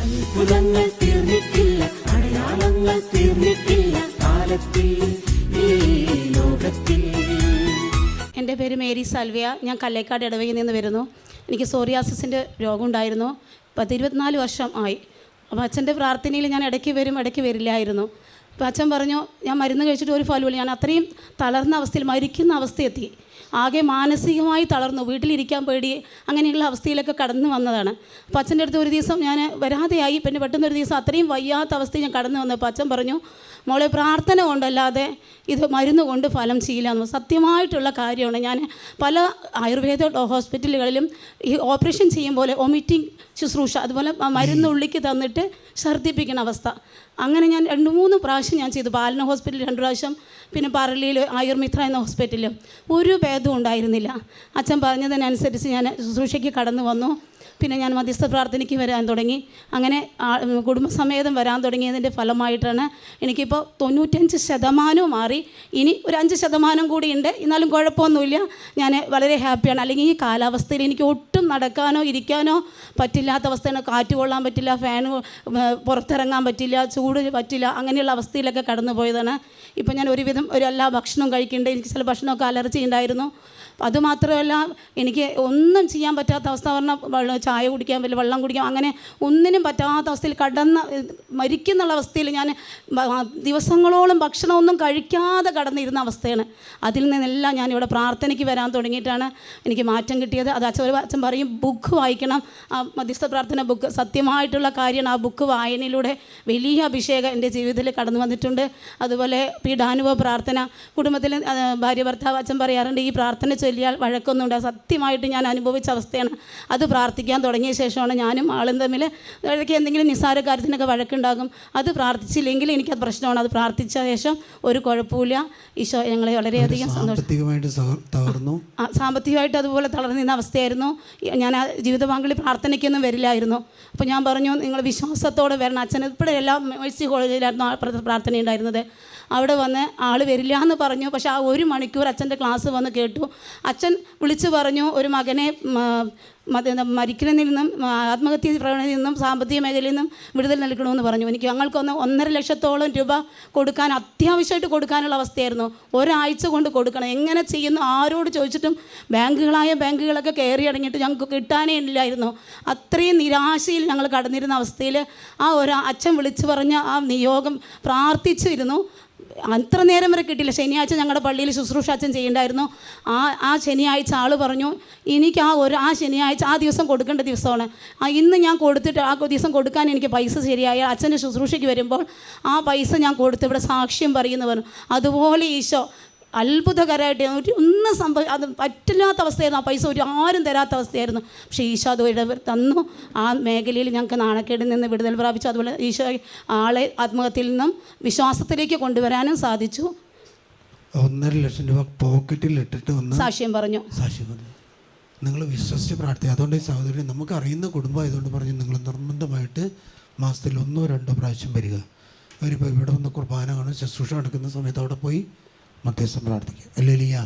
അത്ഭുതങ്ങൾ തീർന്നിട്ടില്ല, അടയാളങ്ങൾ തീർന്നിട്ടില്ല കാലത്തിൽ ഈ ലോകത്തിൽ. എൻ്റെ പേര് മേരി സാൽവിയ. ഞാൻ കല്ലേക്കാട് ഇടവകയിൽ നിന്ന് വരുന്നു. എനിക്ക് സോറിയാസിസിൻ്റെ രോഗം ഉണ്ടായിരുന്നു. 24 വർഷം ആയി. അപ്പോൾ അച്ഛൻ്റെ പ്രാർത്ഥനയിൽ ഞാൻ ഇടയ്ക്ക് വരും, ഇടയ്ക്ക് വരില്ലായിരുന്നു. അപ്പോൾ അച്ഛൻ പറഞ്ഞു, ഞാൻ മരുന്ന് കഴിച്ചിട്ട് ഒരു ഫലമില്ല. ഞാൻ അത്രയും തളർന്ന അവസ്ഥയിൽ, മരിക്കുന്ന അവസ്ഥയെത്തി. ആകെ മാനസികമായി തളർന്നു, വീട്ടിലിരിക്കാൻ പേടി, അങ്ങനെയുള്ള അവസ്ഥയിലൊക്കെ കടന്നു വന്നതാണ്. അപ്പോൾ അച്ഛൻ്റെ അടുത്ത് ഒരു ദിവസം ഞാൻ വരാതെയായി. പിന്നെ പെട്ടെന്ന് ഒരു ദിവസം അത്രയും വയ്യാത്ത അവസ്ഥയിൽ ഞാൻ കടന്നു വന്നപ്പോൾ അച്ഛൻ പറഞ്ഞു, മോളെ പ്രാർത്ഥന കൊണ്ടല്ലാതെ ഇത് മരുന്ന് കൊണ്ട് ഫലം ചെയ്യില്ല. സത്യമായിട്ടുള്ള കാര്യമാണ്. ഞാൻ പല ആയുർവേദ ഹോസ്പിറ്റലുകളിലും ഈ ഓപ്പറേഷൻ ചെയ്യും പോലെ വോമിറ്റിംഗ് ശുശ്രൂഷ, അതുപോലെ മരുന്ന് ഉള്ളിക്ക് തന്നിട്ട് ഛർദ്ദിപ്പിക്കുന്ന അവസ്ഥ, അങ്ങനെ ഞാൻ 2-3 പ്രാവശ്യം ഞാൻ ചെയ്തു. പാലന ഹോസ്പിറ്റലിൽ 2 പ്രാവശ്യം, പിന്നെ പറളിയിൽ ആയുർമിത്ര എന്ന ഹോസ്പിറ്റലിൽ ഒരു ഭേദവും ഉണ്ടായിരുന്നില്ല. അച്ഛൻ പറഞ്ഞതിനനുസരിച്ച് ഞാൻ ശുശ്രൂഷയ്ക്ക് കടന്നു വന്നു. പിന്നെ ഞാൻ മധ്യസ്ഥ പ്രാർത്ഥനയ്ക്ക് വരാൻ തുടങ്ങി. അങ്ങനെ കുടുംബസമേതം വരാൻ തുടങ്ങിയതിൻ്റെ ഫലമായിട്ടാണ് എനിക്കിപ്പോൾ 95% മാറി. ഇനി ഒരു 5% കൂടി ഉണ്ട്, എന്നാലും കുഴപ്പമൊന്നുമില്ല. ഞാൻ വളരെ ഹാപ്പിയാണ്. അല്ലെങ്കിൽ ഈ കാലാവസ്ഥയിൽ എനിക്ക് ഒട്ടും നടക്കാനോ ഇരിക്കാനോ പറ്റില്ലാത്ത അവസ്ഥയാണ്. കാറ്റ് കൊള്ളാൻ പറ്റില്ല, ഫാൻ പുറത്തിറങ്ങാൻ പറ്റില്ല, ചൂട് പറ്റില്ല, അങ്ങനെയുള്ള അവസ്ഥയിലൊക്കെ കടന്നു പോയതാണ്. ഇപ്പം ഞാൻ ഒരുവിധം എല്ലാ ഭക്ഷണവും കഴിക്കുന്നുണ്ട്. എനിക്ക് ചില ഭക്ഷണമൊക്കെ അലർജി ഉണ്ടായിരുന്നു. അതുമാത്രമല്ല, എനിക്ക് ഒന്നും ചെയ്യാൻ പറ്റാത്ത അവസ്ഥ പറഞ്ഞാൽ ചായ കുടിക്കാൻ പറ്റില്ല, വെള്ളം കുടിക്കാം, അങ്ങനെ ഒന്നിനും പറ്റാത്ത അവസ്ഥയിൽ മരിക്കുന്നുള്ള അവസ്ഥയിൽ ഞാൻ ദിവസങ്ങളോളം ഭക്ഷണമൊന്നും കഴിക്കാതെ കടന്നിരുന്ന അവസ്ഥയാണ്. അതിൽ നിന്നെല്ലാം ഞാനിവിടെ പ്രാർത്ഥനയ്ക്ക് വരാൻ തുടങ്ങിയിട്ടാണ് എനിക്ക് മാറ്റം കിട്ടിയത്. അത് അച്ഛൻ പറയും, ബുക്ക് വായിക്കണം, ആ മധ്യസ്ഥ പ്രാർത്ഥന ബുക്ക് സത്യമായിട്ടുള്ള കാര്യമാണ്. ആ ബുക്ക് വായനയിലൂടെ വലിയ അഭിഷേകം എൻ്റെ ജീവിതത്തിൽ കടന്നു വന്നിട്ടുണ്ട്. അതുപോലെ പീഡാനുഭവ പ്രാർത്ഥന, കുടുംബത്തിൽ ഭാര്യ ഭർത്താവ്, അച്ഛൻ പറയാറുണ്ട്, ഈ പ്രാർത്ഥന ചൊല്ലിയാൽ വഴക്കൊന്നും ഉണ്ടാകും. സത്യമായിട്ട് ഞാൻ അനുഭവിച്ച അവസ്ഥയാണ്. അത് പ്രാർത്ഥിക്കാൻ തുടങ്ങിയ ശേഷമാണ് ഞാനും ആളും തമ്മിൽ ഇടയ്ക്ക് എന്തെങ്കിലും നിസ്സാര കാര്യത്തിനൊക്കെ വഴക്കുണ്ടാകും. അത് പ്രാർത്ഥിച്ചില്ലെങ്കിൽ എനിക്കത് പ്രശ്നമാണ്. അത് പ്രാർത്ഥിച്ച ശേഷം ഒരു കുഴപ്പമില്ല. ഈശോ ഞങ്ങളെ വളരെയധികം സാമ്പത്തികമായിട്ട് അതുപോലെ തളർന്നിരുന്ന അവസ്ഥയായിരുന്നു. ഞാൻ ആ ജീവിത പങ്കാളി പ്രാർത്ഥനയ്ക്കൊന്നും വരില്ലായിരുന്നു. അപ്പോൾ ഞാൻ പറഞ്ഞു, നിങ്ങൾ വിശ്വാസത്തോടെ വരണം. അച്ഛൻ ഇവിടെ എല്ലാം മേഴ്സി കോളേജിലായിരുന്നു പ്രാർത്ഥന ഉണ്ടായിരുന്നത്. അവിടെ വന്ന് ആൾ വരില്ല എന്ന് പറഞ്ഞു. പക്ഷേ ആ 1 മണിക്കൂർ അച്ഛൻ്റെ ക്ലാസ് വന്ന് കേട്ടു. അച്ഛൻ വിളിച്ചു പറഞ്ഞു, ഒരു മകനെ മരിക്കുന്നതിൽ നിന്നും, ആത്മഹത്യ പ്രവണതയിൽ നിന്നും, സാമ്പത്തിക മേഖലയിൽ നിന്നും വിടുതൽ നൽകണമെന്ന് പറഞ്ഞു. എനിക്ക് ഞങ്ങൾക്കൊന്ന് 1.5 ലക്ഷത്തോളം രൂപ കൊടുക്കാൻ, അത്യാവശ്യമായിട്ട് കൊടുക്കാനുള്ള അവസ്ഥയായിരുന്നു. ഒരാഴ്ച കൊണ്ട് കൊടുക്കണം. എങ്ങനെ ചെയ്യുന്നു, ആരോട് ചോദിച്ചിട്ടും ബാങ്കുകളൊക്കെ കയറി അടങ്ങിയിട്ട് ഞങ്ങൾക്ക് കിട്ടാനേ ഇല്ലായിരുന്നു. അത്രയും നിരാശയിൽ ഞങ്ങൾ കടന്നിരുന്ന അവസ്ഥയിൽ ആ അച്ഛൻ വിളിച്ചു പറഞ്ഞ ആ നിയോഗം പ്രാർത്ഥിച്ചിരുന്നു. അത്ര നേരം വരെ കിട്ടിയില്ല. ശനിയാഴ്ച ഞങ്ങളുടെ പള്ളിയിൽ ശുശ്രൂഷ അച്ഛൻ ചെയ്യേണ്ടായിരുന്നു. ആ ശനിയാഴ്ച ആൾ പറഞ്ഞു, എനിക്ക് ആ ശനിയാഴ്ച ആ ദിവസം കൊടുക്കേണ്ട ദിവസമാണ്. ഇന്ന് ഞാൻ കൊടുത്തിട്ട് ആ ദിവസം കൊടുക്കാൻ എനിക്ക് പൈസ ശരിയായ അച്ഛൻ്റെ ശുശ്രൂഷയ്ക്ക് വരുമ്പോൾ ആ പൈസ ഞാൻ കൊടുത്ത് ഇവിടെ സാക്ഷ്യം പറയുന്നു പറഞ്ഞു. അതുപോലെ ഈശോ അത്ഭുതകരമായിട്ട് ഒന്നും അത് പറ്റില്ലാത്ത അവസ്ഥയായിരുന്നു. ആ പൈസ ആരും തരാത്ത അവസ്ഥയായിരുന്നു. പക്ഷേ ഈശോ അത് തന്നു. ആ മേഖലയിൽ ഞങ്ങൾക്ക് നാണക്കേടിൽ നിന്ന് വിടുതൽ പ്രാപിച്ചു. അതുപോലെ ഈശോ ആളെ ആത്മഹത്യയിൽ നിന്നും വിശ്വാസത്തിലേക്ക് കൊണ്ടുവരാനും സാധിച്ചു. 1.5 ലക്ഷം രൂപ പോക്കറ്റിൽ ഇട്ടിട്ട് സാക്ഷ്യം പറഞ്ഞു. നിങ്ങൾ വിശ്വസിച്ച് പ്രാർത്ഥിക്കുക. അതുകൊണ്ട് ഈ സഹോദരി, നമുക്ക് അറിയുന്ന കുടുംബമായതുകൊണ്ട് പറഞ്ഞു, നിങ്ങൾ നിർബന്ധമായിട്ട് മാസത്തിൽ 1-2 പ്രാവശ്യം വരിക. അവരിപ്പോൾ ഇവിടെ വന്ന് കുർബാന കാണും, ശുശ്രൂഷ നടക്കുന്ന സമയത്ത് അവിടെ പോയി മധ്യസ്ഥം പ്രാർത്ഥിക്കുക. ഹല്ലേലൂയ.